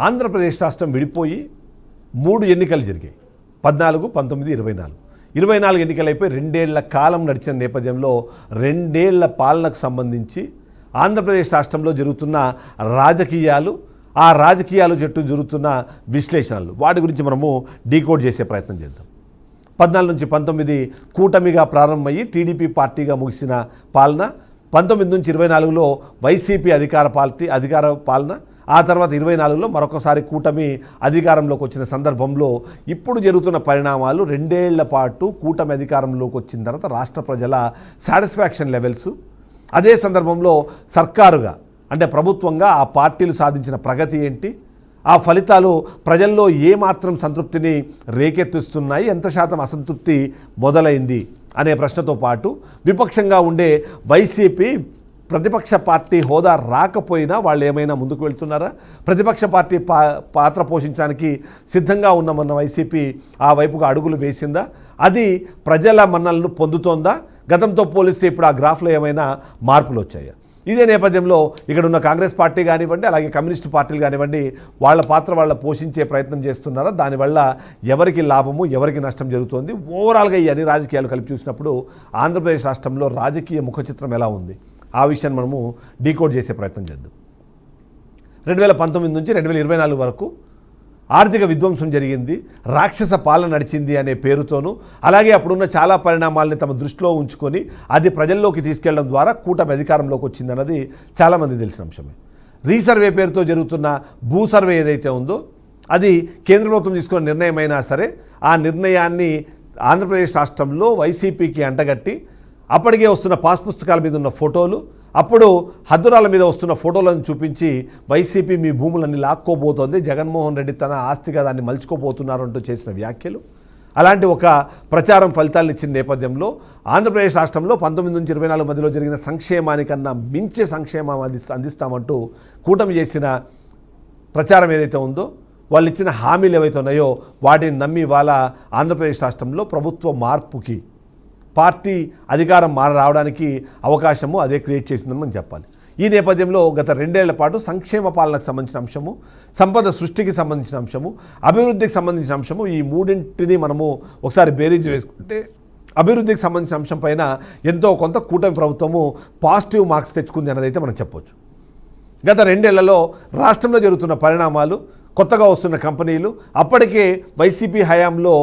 ఆంధ్రప్రదేశ్ రాష్ట్రం విడిపోయి 3 ఎన్నికలు జరిగాయి. 14, 19, 24. 24 ఎన్నికలైపోయి 2 ఏళ్ల కాలం నడిచిన నేపథ్యంలో 2 ఏళ్ల పాలనకు సంబంధించి ఆంధ్రప్రదేశ్ రాష్ట్రంలో జరుగుతున్న రాజకీయాలు, ఆ రాజకీయాలు చుట్టూ జరుగుతున్న విశ్లేషణలు, వాటి గురించి మనము డీకోడ్ చేసే ప్రయత్నం చేద్దాం. 14 నుంచి 19 కూటమిగా ప్రారంభమయ్యి టీడీపీ పార్టీగా ముగిసిన పాలన, 19 నుంచి 24లో వైసీపీ అధికార పాలన, ఆ తర్వాత 24లో మరొకసారి కూటమి అధికారంలోకి వచ్చిన సందర్భంలో ఇప్పుడు జరుగుతున్న పరిణామాలు, 2 ఏళ్ల పాటు కూటమి అధికారంలోకి వచ్చిన తర్వాత రాష్ట్ర ప్రజల సాటిస్ఫాక్షన్ లెవెల్స్, అదే సందర్భంలో సర్కారుగా అంటే ప్రభుత్వంగా ఆ పార్టీలు సాధించిన ప్రగతి ఏంటి, ఆ ఫలితాలు ప్రజల్లో ఏమాత్రం సంతృప్తిని రేకెత్తిస్తున్నాయి, ఎంత శాతం అసంతృప్తి మొదలైంది అనే ప్రశ్నతో పాటు విపక్షంగా ఉండే వైసీపీ ప్రతిపక్ష పార్టీ హోదా రాకపోయినా వాళ్ళు ఏమైనా ముందుకు వెళ్తున్నారా, ప్రతిపక్ష పార్టీ పాత్ర పోషించడానికి సిద్ధంగా ఉన్న వైసీపీ ఆ వైపుగా అడుగులు వేసిందా, అది ప్రజల మన్నలను పొందుతోందా, గతంతో పోలిస్తే ఇప్పుడు ఆ గ్రాఫ్లో ఏమైనా మార్పులు వచ్చాయా? ఇదే నేపథ్యంలో ఇక్కడ ఉన్న కాంగ్రెస్ పార్టీ కానివ్వండి, అలాగే కమ్యూనిస్టు పార్టీలు కానివ్వండి, వాళ్ళ పాత్ర వాళ్ళ పోషించే ప్రయత్నం చేస్తున్నారా, దానివల్ల ఎవరికి లాభము ఎవరికి నష్టం జరుగుతోంది, ఓవరాల్గా ఈ అన్ని రాజకీయాలు కలిపి చూసినప్పుడు ఆంధ్రప్రదేశ్ రాష్ట్రంలో రాజకీయ ముఖచిత్రం ఎలా ఉంది, ఆ విషయాన్ని మనము డీకోడ్ చేసే ప్రయత్నం చేద్దాం. 2019 నుంచి 2024 వరకు ఆర్థిక విధ్వంసం జరిగింది, రాక్షస పాలన నడిచింది అనే పేరుతోనూ, అలాగే అప్పుడున్న చాలా పరిణామాలని తమ దృష్టిలో ఉంచుకొని అది ప్రజల్లోకి తీసుకెళ్లడం ద్వారా కూటమి అధికారంలోకి వచ్చిందన్నది చాలామంది తెలిసిన అంశమే. రీసర్వే పేరుతో జరుగుతున్న భూ సర్వే ఏదైతే ఉందో అది కేంద్ర ప్రభుత్వం తీసుకున్న నిర్ణయం అయినా సరే, ఆ నిర్ణయాన్ని ఆంధ్రప్రదేశ్ రాష్ట్రంలో వైసీపీకి అంటగట్టి అప్పటికే వస్తున్న పాస్ పుస్తకాల మీద ఉన్న ఫోటోలు, అప్పుడు హద్దురాల మీద వస్తున్న ఫోటోలను చూపించి వైసీపీ మీ భూములన్నీ లాక్కోబోతోంది, జగన్మోహన్ రెడ్డి తన ఆస్తిగా దాన్ని మలుచుకోబోతున్నారు అంటూ చేసిన వ్యాఖ్యలు, అలాంటి ఒక ప్రచారం ఫలితాలను ఇచ్చిన నేపథ్యంలో ఆంధ్రప్రదేశ్ రాష్ట్రంలో 19 నుంచి 24 మధ్యలో జరిగిన సంక్షేమానికన్నా మించే సంక్షేమం అందిస్తామంటూ కూటమి చేసిన ప్రచారం ఏదైతే ఉందో, వాళ్ళు ఇచ్చిన హామీలు ఏవైతే ఉన్నాయో వాటిని నమ్మి ఇవాళ ఆంధ్రప్రదేశ్ రాష్ట్రంలో ప్రభుత్వ మార్పుకి, పార్టీ అధికారం రావడానికి అవకాశము అదే క్రియేట్ చేసిందని మనం చెప్పాలి. ఈ నేపథ్యంలో గత 2 ఏళ్ల పాటు సంక్షేమ పాలనకు సంబంధించిన అంశము, సంపద సృష్టికి సంబంధించిన అంశము, అభివృద్ధికి సంబంధించిన అంశము, ఈ మూడింటిని మనము ఒకసారి బేరీజ్ వేసుకుంటే అభివృద్ధికి సంబంధించిన అంశం పైన ఎంతో కొంత కూటమి ప్రభుత్వము పాజిటివ్ మార్క్స్ తెచ్చుకుంది అన్నదైతే మనం చెప్పొచ్చు. గత 2 ఏళ్లలో రాష్ట్రంలో జరుగుతున్న పరిణామాలు, కొత్తగా వస్తున్న కంపెనీలు, అప్పటికే వైసీపీ హయాంలో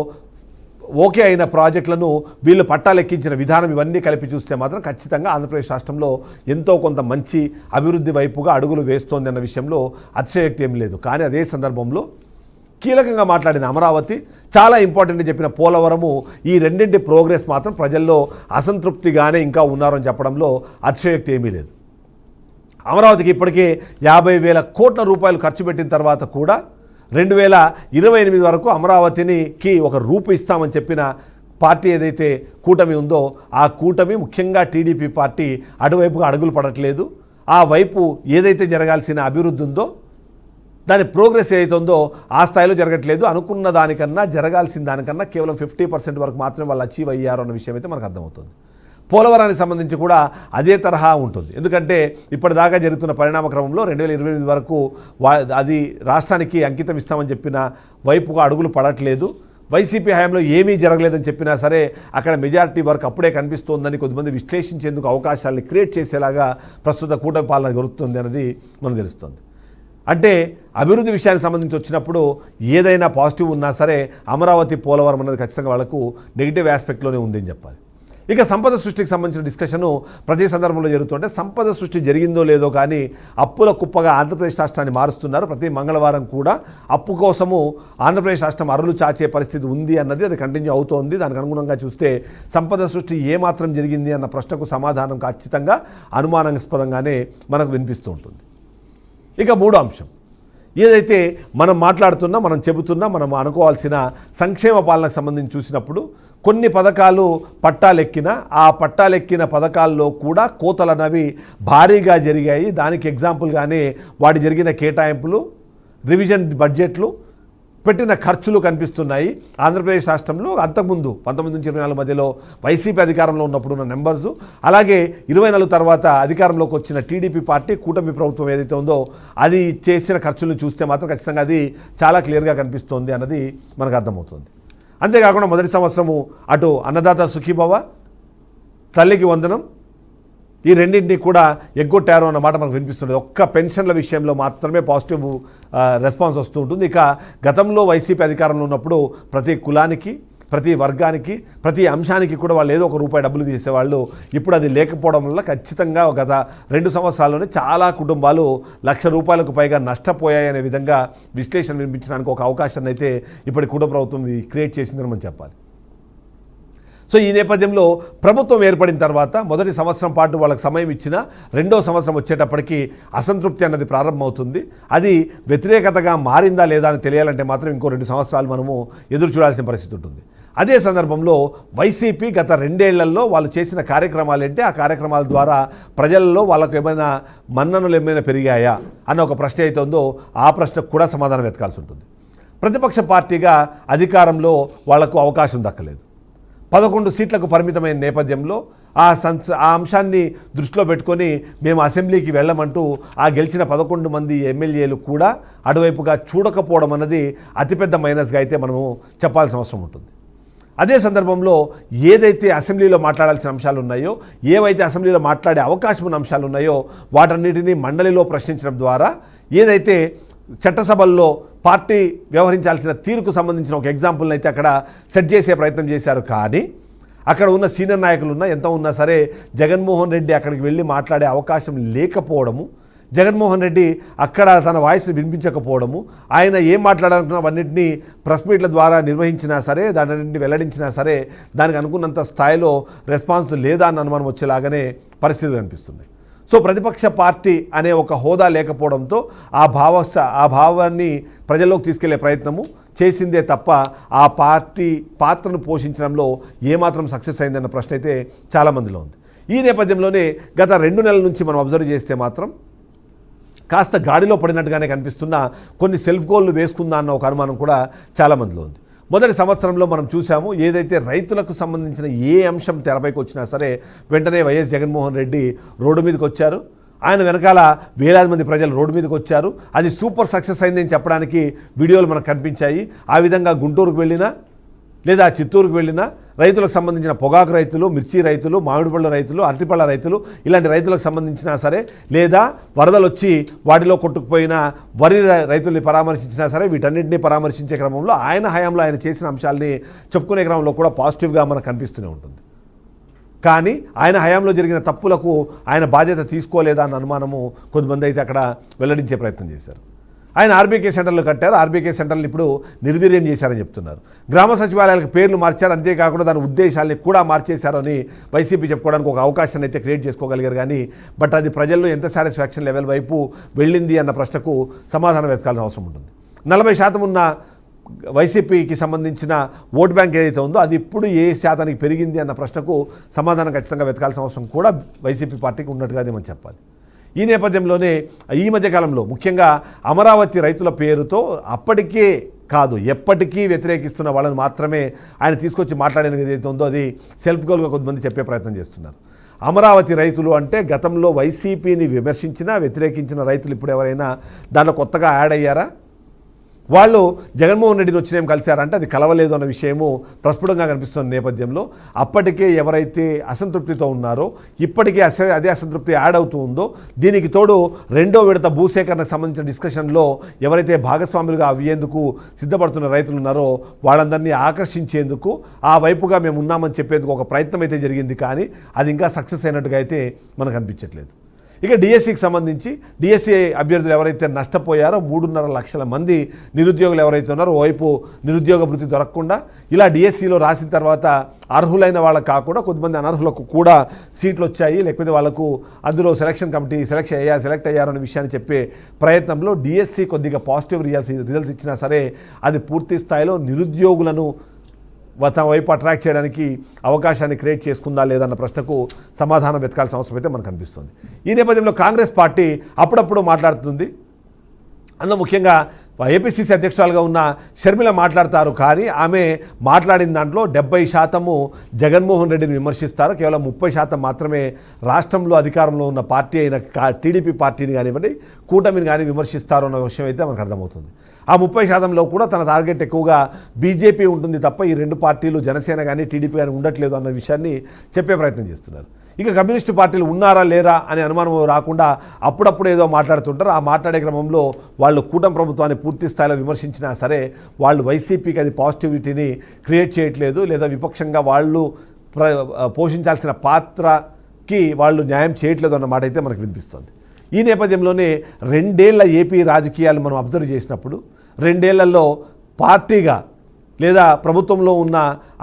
ఓకే అయిన ప్రాజెక్టులను వీళ్ళు పట్టాలెక్కించిన విధానం, ఇవన్నీ కలిపి చూస్తే మాత్రం ఖచ్చితంగా ఆంధ్రప్రదేశ్ రాష్ట్రంలో ఎంతో కొంత మంచి అభివృద్ధి వైపుగా అడుగులు వేస్తోంది అన్న విషయంలో అతిశయోక్తి ఏం లేదు. కానీ అదే సందర్భంలో కీలకంగా మాట్లాడిన అమరావతి, చాలా ఇంపార్టెంట్ చెప్పిన పోలవరము, ఈ రెండింటి ప్రోగ్రెస్ మాత్రం ప్రజల్లో అసంతృప్తిగానే ఇంకా ఉన్నారని చెప్పడంలో అతిశయోక్తి ఏమీ లేదు. అమరావతికి ఇప్పటికే 50,000 కోట్ల రూపాయలు ఖర్చు పెట్టిన తర్వాత కూడా 2028 వరకు అమరావతికి ఒక రూపు ఇస్తామని చెప్పిన పార్టీ ఏదైతే కూటమి ఉందో, ఆ కూటమి ముఖ్యంగా టీడీపీ పార్టీ అటువైపుగా అడుగులు పడట్లేదు. ఆ వైపు ఏదైతే జరగాల్సిన అభివృద్ధి ఉందో, దాని ప్రోగ్రెస్ ఏదైతే ఉందో ఆ స్థాయిలో జరగట్లేదు. అనుకున్న దానికన్నా, జరగాల్సిన దానికన్నా కేవలం 50% వరకు మాత్రమే వాళ్ళు అచీవ్ అయ్యారు అన్న విషయం అయితే మనకు అర్థమవుతుంది. పోలవరానికి సంబంధించి కూడా అదే తరహా ఉంటుంది. ఎందుకంటే ఇప్పటిదాకా జరుగుతున్న పరిణామ క్రమంలో 2028 వరకు అది రాష్ట్రానికి అంకితం ఇస్తామని చెప్పిన వైపుగా అడుగులు పడట్లేదు. వైసీపీ హయాంలో ఏమీ జరగలేదని చెప్పినా సరే అక్కడ మెజారిటీ వర్క్ అప్పుడే కనిపిస్తోందని కొంతమంది విశ్లేషించేందుకు అవకాశాలను క్రియేట్ చేసేలాగా ప్రస్తుత కూటమి పాలన జరుగుతుంది అన్నది మనకు తెలుస్తుంది. అంటే అభివృద్ధి విషయానికి సంబంధించి వచ్చినప్పుడు ఏదైనా పాజిటివ్ ఉన్నా సరే అమరావతి, పోలవరం అనేది ఖచ్చితంగా వాళ్ళకు నెగిటివ్ ఆస్పెక్ట్లోనే ఉందని చెప్పాలి. ఇక సంపద సృష్టికి సంబంధించిన డిస్కషను ప్రతి సందర్భంలో జరుగుతుంటే, సంపద సృష్టి జరిగిందో లేదో కానీ అప్పుల కుప్పగా ఆంధ్రప్రదేశ్ రాష్ట్రాన్ని మారుస్తున్నారు. ప్రతి మంగళవారం కూడా అప్పు కోసము ఆంధ్రప్రదేశ్ రాష్ట్రం అరులు చాచే పరిస్థితి ఉంది అన్నది అది కంటిన్యూ అవుతోంది. దానికి అనుగుణంగా చూస్తే సంపద సృష్టి ఏమాత్రం జరిగింది అన్న ప్రశ్నకు సమాధానం ఖచ్చితంగా అనుమానాస్పదంగానే మనకు వినిపిస్తూ ఉంటుంది. ఇక 3వ అంశం ఏదైతే మనం మాట్లాడుతున్నా, మనం చెబుతున్నా, మనం అనుకోవాల్సిన సంక్షేమ పాలనకు సంబంధించి చూసినప్పుడు కొన్ని పథకాలు పట్టాలెక్కిన, ఆ పట్టాలెక్కిన పథకాల్లో కూడా కోతలన్నవి భారీగా జరిగాయి. దానికి ఎగ్జాంపుల్గానే వాటి జరిగిన కేటాయింపులు, రివిజన్ బడ్జెట్లు, పెట్టిన ఖర్చులు కనిపిస్తున్నాయి. ఆంధ్రప్రదేశ్ రాష్ట్రంలో అంతకుముందు 19 నుంచి 24 మధ్యలో వైసీపీ అధికారంలో ఉన్నప్పుడు ఉన్న నెంబర్సు, అలాగే 24 తర్వాత అధికారంలోకి వచ్చిన టీడీపీ పార్టీ కూటమి ప్రభుత్వం ఏదైతే ఉందో అది చేసిన ఖర్చులను చూస్తే మాత్రం ఖచ్చితంగా అది చాలా క్లియర్గా కనిపిస్తోంది అన్నది మనకు అర్థమవుతుంది. అంతేకాకుండా మొదటి సంవత్సరము అటు అన్నదాత సుఖీభవ, తల్లికి వందనం, ఈ రెండింటినీ కూడా ఎగ్గొట్టారు అన్నమాట మనకు వినిపిస్తుంది. ఒక్క పెన్షన్ల విషయంలో మాత్రమే పాజిటివ్ రెస్పాన్స్ వస్తూ ఉంటుంది. ఇక గతంలో వైసీపీ అధికారంలో ఉన్నప్పుడు ప్రతి కులానికి, ప్రతి వర్గానికి, ప్రతి అంశానికి కూడా వాళ్ళు ఏదో ఒక రూపాయి డబ్బులు తీసేవాళ్ళు. ఇప్పుడు అది లేకపోవడం వల్ల ఖచ్చితంగా గత 2 సంవత్సరాల్లోనే చాలా కుటుంబాలు ₹1,00,000 పైగా నష్టపోయాయనే విధంగా విశ్లేషణ వినిపించడానికి ఒక అవకాశాన్ని అయితే ఇప్పటి కూటమి ప్రభుత్వం క్రియేట్ చేసిందని మనం చెప్పాలి. సో ఈ నేపథ్యంలో ప్రభుత్వం ఏర్పడిన తర్వాత మొదటి సంవత్సరం పాటు వాళ్ళకి సమయం ఇచ్చిన, రెండో సంవత్సరం వచ్చేటప్పటికి అసంతృప్తి అన్నది ప్రారంభమవుతుంది. అది వ్యతిరేకతగా మారిందా లేదా అని తెలియాలంటే మాత్రం ఇంకో 2 సంవత్సరాలు మనము ఎదురు చూడాల్సిన పరిస్థితి ఉంటుంది. అదే సందర్భంలో వైసీపీ గత 2 ఏళ్లలో వాళ్ళు చేసిన కార్యక్రమాలు ఏంటి, ఆ కార్యక్రమాల ద్వారా ప్రజల్లో వాళ్ళకు ఏమైనా మన్ననలు ఏమైనా పెరిగాయా అన్న ఒక ప్రశ్న అయితే ఉందో ఆ ప్రశ్నకు కూడా సమాధానం వెతకాల్సి ఉంటుంది. ప్రతిపక్ష పార్టీగా అధికారంలో వాళ్లకు అవకాశం దక్కలేదు. 11 సీట్లకు పరిమితమైన నేపథ్యంలో ఆ అంశాన్ని దృష్టిలో పెట్టుకొని మేము అసెంబ్లీకి వెళ్ళమంటూ ఆ గెలిచిన 11 మంది ఎమ్మెల్యేలు కూడా అటువైపుగా చూడకపోవడం అన్నది అతిపెద్ద మైనస్గా అయితే మనము చెప్పాల్సిన అవసరం ఉంటుంది. అదే సందర్భంలో ఏదైతే అసెంబ్లీలో మాట్లాడాల్సిన అంశాలు ఉన్నాయో, ఏవైతే అసెంబ్లీలో మాట్లాడే అవకాశం ఉన్న అంశాలు ఉన్నాయో వాటన్నిటినీ మండలిలో ప్రశ్నించడం ద్వారా ఏదైతే చట్టసభల్లో పార్టీ వ్యవహరించాల్సిన తీరుకు సంబంధించిన ఒక ఎగ్జాంపుల్ని అయితే అక్కడ సెట్ చేసే ప్రయత్నం చేశారు. కానీ అక్కడ ఉన్న సీనియర్ నాయకులు ఎంత ఉన్నా సరే జగన్మోహన్ రెడ్డి అక్కడికి వెళ్ళి మాట్లాడే అవకాశం లేకపోవడము, జగన్మోహన్ రెడ్డి అక్కడ తన వాయిస్ని వినిపించకపోవడము, ఆయన ఏం మాట్లాడాలనుకున్న అవన్నింటినీ ప్రెస్ మీట్ల ద్వారా నిర్వహించినా సరే, దానిని వెల్లడించినా సరే దానికి అనుకున్నంత స్థాయిలో రెస్పాన్స్ లేదా అన్న అనుమానం వచ్చేలాగానే పరిస్థితులు కనిపిస్తున్నాయి. సో ప్రతిపక్ష పార్టీ అనే ఒక హోదా లేకపోవడంతో ఆ భావాన్ని ప్రజల్లోకి తీసుకెళ్లే ప్రయత్నము చేసిందే తప్ప ఆ పార్టీ పాత్రను పోషించడంలో ఏమాత్రం సక్సెస్ అయిందన్న ప్రశ్న అయితే చాలామందిలో ఉంది. ఈ నేపథ్యంలోనే గత 2 నెలల నుంచి మనం అబ్జర్వ్ చేస్తే మాత్రం కాస్త గాడిలో పడినట్టుగానే కనిపిస్తున్న కొన్ని సెల్ఫ్ గోల్లు వేసుకుందా అన్న ఒక అనుమానం కూడా చాలామందిలో ఉంది. మొదటి సంవత్సరంలో మనం చూసాము, ఏదైతే రైతులకు సంబంధించిన ఏ అంశం తెరపైకి వచ్చినా సరే వెంటనే వైఎస్ జగన్మోహన్ రెడ్డి రోడ్డు మీదకి వచ్చారు. ఆయన వెనకాల వేలాది మంది ప్రజలు రోడ్డు మీదకి వచ్చారు. అది సూపర్ సక్సెస్ అయిందని చెప్పడానికి వీడియోలు మనకు కనిపించాయి. ఆ విధంగా గుంటూరుకు వెళ్ళినా లేదా చిత్తూరుకు వెళ్ళినా రైతులకు సంబంధించిన పొగాకు రైతులు, మిర్చి రైతులు, మామిడి పళ్ళ రైతులు, అరటిపళ్ళ రైతులు, ఇలాంటి రైతులకు సంబంధించినా సరే, లేదా వరదలు వచ్చి వాటిలో కొట్టుకుపోయిన వరి రైతుల్ని పరామర్శించినా సరే, వీటన్నింటినీ పరామర్శించే క్రమంలో ఆయన హయాంలో ఆయన చేసిన అంశాలని చెప్పుకునే క్రమంలో కూడా పాజిటివ్గా మనకు కనిపిస్తూనే ఉంటుంది. కానీ ఆయన హయాంలో జరిగిన తప్పులకు ఆయన బాధ్యత తీసుకోలేదా అన్న అనుమానము కొంతమంది అయితే అక్కడ వెల్లడించే ప్రయత్నం చేశారు. ఆయన ఆర్బీకే సెంటర్లు కట్టారు, ఆర్బీకే సెంటర్లు ఇప్పుడు నిర్వీర్యం చేశారని చెప్తున్నారు. గ్రామ సచివాలయాలకు పేర్లు మార్చారు, అంతేకాకుండా దాని ఉద్దేశాలని కూడా మార్చేశారు అని వైసీపీ చెప్పుకోవడానికి ఒక అవకాశాన్ని అయితే క్రియేట్ చేసుకోగలిగారు. కానీ బట్ అది ప్రజల్లో ఎంత సాటిస్ఫాక్షన్ లెవెల్ వైపు వెళ్ళింది అన్న ప్రశ్నకు సమాధానం వెతకాల్సిన అవసరం ఉంటుంది. 40% ఉన్న వైసీపీకి సంబంధించిన ఓట్ బ్యాంక్ ఏదైతే ఉందో అది ఇప్పుడు ఏ శాతానికి పెరిగింది అన్న ప్రశ్నకు సమాధానం ఖచ్చితంగా వెతకాల్సిన అవసరం కూడా వైసీపీ పార్టీకి ఉన్నట్టుగానే మనం చెప్పాలి. ఈ నేపథ్యంలోనే ఈ మధ్యకాలంలో ముఖ్యంగా అమరావతి రైతుల పేరుతో అప్పటికే కాదు ఎప్పటికీ వ్యతిరేకిస్తున్న వాళ్ళని మాత్రమే ఆయన తీసుకొచ్చి మాట్లాడినది ఏదైతే ఉందో అది సెల్ఫ్ గోల్గా కొంతమంది చెప్పే ప్రయత్నం చేస్తున్నారు. అమరావతి రైతులు అంటే గతంలో వైసీపీని విమర్శించిన, వ్యతిరేకించిన రైతులు ఇప్పుడు ఎవరైనా దాంట్లో కొత్తగా యాడ్ అయ్యారా? వాళ్ళు జగన్మోహన్ రెడ్డిని వచ్చినేం కలిశారంటే అది కలవలేదు అన్న విషయము ప్రస్ఫుటంగా కనిపిస్తున్న నేపథ్యంలో అప్పటికే ఎవరైతే అసంతృప్తితో ఉన్నారో ఇప్పటికే అదే అసంతృప్తి యాడ్ అవుతూ ఉందో, దీనికి తోడు రెండో విడత భూసేకరణకు సంబంధించిన డిస్కషన్లో ఎవరైతే భాగస్వాములుగా అయ్యేందుకు సిద్ధపడుతున్న రైతులు ఉన్నారో వాళ్ళందరినీ ఆకర్షించేందుకు ఆ వైపుగా మేము ఉన్నామని చెప్పేందుకు ఒక ప్రయత్నం అయితే జరిగింది. కానీ అది ఇంకా సక్సెస్ అయినట్టుగా అయితే మనకు అనిపించట్లేదు. ఇక డిఎస్సికి సంబంధించి డిఎస్సి అభ్యర్థులు ఎవరైతే నష్టపోయారో 3.5 లక్షల మంది నిరుద్యోగులు ఎవరైతే ఉన్నారో ఓవైపు నిరుద్యోగ భృతి దొరకకుండా ఇలా డిఎస్సిలో రాసిన తర్వాత అర్హులైన వాళ్ళకు కాకుండా కొంతమంది అనర్హులకు కూడా సీట్లు వచ్చాయి, లేకపోతే వాళ్ళకు అందులో సెలక్షన్ కమిటీ సెలెక్ట్ అయ్యారనే విషయాన్ని చెప్పే ప్రయత్నంలో డిఎస్సి కొద్దిగా పాజిటివ్ రిజల్ట్స్ ఇచ్చినా సరే అది పూర్తి స్థాయిలో నిరుద్యోగులను తమ వైపు అట్రాక్ట్ చేయడానికి అవకాశాన్ని క్రియేట్ చేసుకుందా లేదన్న ప్రశ్నకు సమాధానం వెతకాల్సిన అవసరం అయితే మనకు కనిపిస్తుంది. ఈ నేపథ్యంలో కాంగ్రెస్ పార్టీ అప్పుడప్పుడు మాట్లాడుతుంది. అందులో ముఖ్యంగా ఏపీసీసీ అధ్యక్షురాలుగా ఉన్న షర్మిల మాట్లాడతారు, కానీ ఆమె మాట్లాడిన దాంట్లో 70% జగన్మోహన్ రెడ్డిని విమర్శిస్తారు, కేవలం 30% మాత్రమే రాష్ట్రంలో అధికారంలో ఉన్న పార్టీ అయిన టీడీపీ పార్టీని కానివ్వండి, కూటమిని కానీ విమర్శిస్తారు అన్న విషయం అయితే మనకు అర్థమవుతుంది. ఆ 30%లో కూడా తన టార్గెట్ ఎక్కువగా బీజేపీ ఉంటుంది తప్ప ఈ రెండు పార్టీలు జనసేన కానీ టీడీపీ కానీ ఉండట్లేదు అన్న విషయాన్ని చెప్పే ప్రయత్నం చేస్తున్నారు. ఇక కమ్యూనిస్టు పార్టీలు ఉన్నారా లేరా అనే అనుమానం రాకుండా అప్పుడప్పుడు ఏదో మాట్లాడుతుంటారు. ఆ మాట్లాడే క్రమంలో వాళ్ళు కూటమి ప్రభుత్వాన్ని పూర్తి స్థాయిలో విమర్శించినా సరే వాళ్ళు వైసీపీకి అది పాజిటివిటీని క్రియేట్ చేయట్లేదు, లేదా విపక్షంగా వాళ్ళు పోషించాల్సిన పాత్రకి వాళ్ళు న్యాయం చేయట్లేదు అన్న మాట అయితే మనకు వినిపిస్తుంది. ఈ నేపథ్యంలోనే 2 ఏళ్ల ఏపీ రాజకీయాలు మనం అబ్జర్వ్ చేసినప్పుడు 2 ఏళ్లలో పార్టీగా లేదా ప్రభుత్వంలో ఉన్న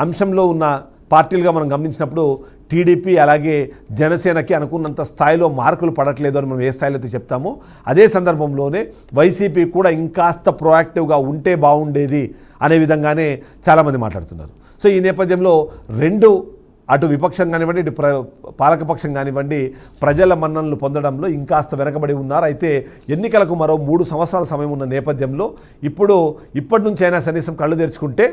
అంశంలో ఉన్న పార్టీలుగా మనం గమనించినప్పుడు టీడీపీ అలాగే జనసేనకి అనుకున్నంత స్థాయిలో మార్కులు పడట్లేదు అని మనం ఏ స్థాయిలో అయితే చెప్తామో, అదే సందర్భంలోనే వైసీపీ కూడా ఇంకాస్త ప్రొయాక్టివ్గా ఉంటే బాగుండేది అనే విధంగానే చాలామంది మాట్లాడుతున్నారు. సో ఈ నేపథ్యంలో అటు విపక్షం కానివ్వండి, ఇటు పాలకపక్షం కానివ్వండి, ప్రజల మన్ననలు పొందడంలో ఇంకాస్త వెనకబడి ఉన్నారు. అయితే ఎన్నికలకు మరో 3 సంవత్సరాల సమయం ఉన్న నేపథ్యంలో ఇప్పటి నుంచి అయినా కనీసం కళ్ళు తెరుచుకుంటే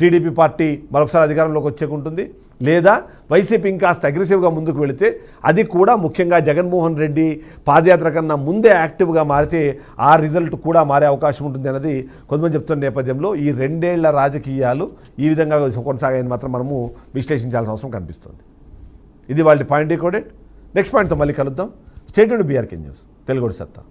టీడీపీ పార్టీ మరొకసారి అధికారంలోకి వచ్చేకుంటుంది, లేదా వైసీపీ ఇంకాస్త అగ్రెసివ్గా ముందుకు వెళితే అది కూడా ముఖ్యంగా జగన్మోహన్ రెడ్డి పాదయాత్ర కన్నా ముందే యాక్టివ్గా మారితే ఆ రిజల్ట్ కూడా మారే అవకాశం ఉంటుంది అన్నది కొంతమంది చెప్తున్న నేపథ్యంలో ఈ 2 ఏళ్ల రాజకీయాలు ఈ విధంగా కొనసాగాయని మాత్రం మనము విశ్లేషించాల్సిన అవసరం కనిపిస్తుంది. ఇది వాళ్ళ పాయింట్ డీకోడెడ్. నెక్స్ట్ పాయింట్తో మళ్ళీ కలుద్దాం. స్టేట్ నుండి బీఆర్కే న్యూస్, తెలుగు సత్తా.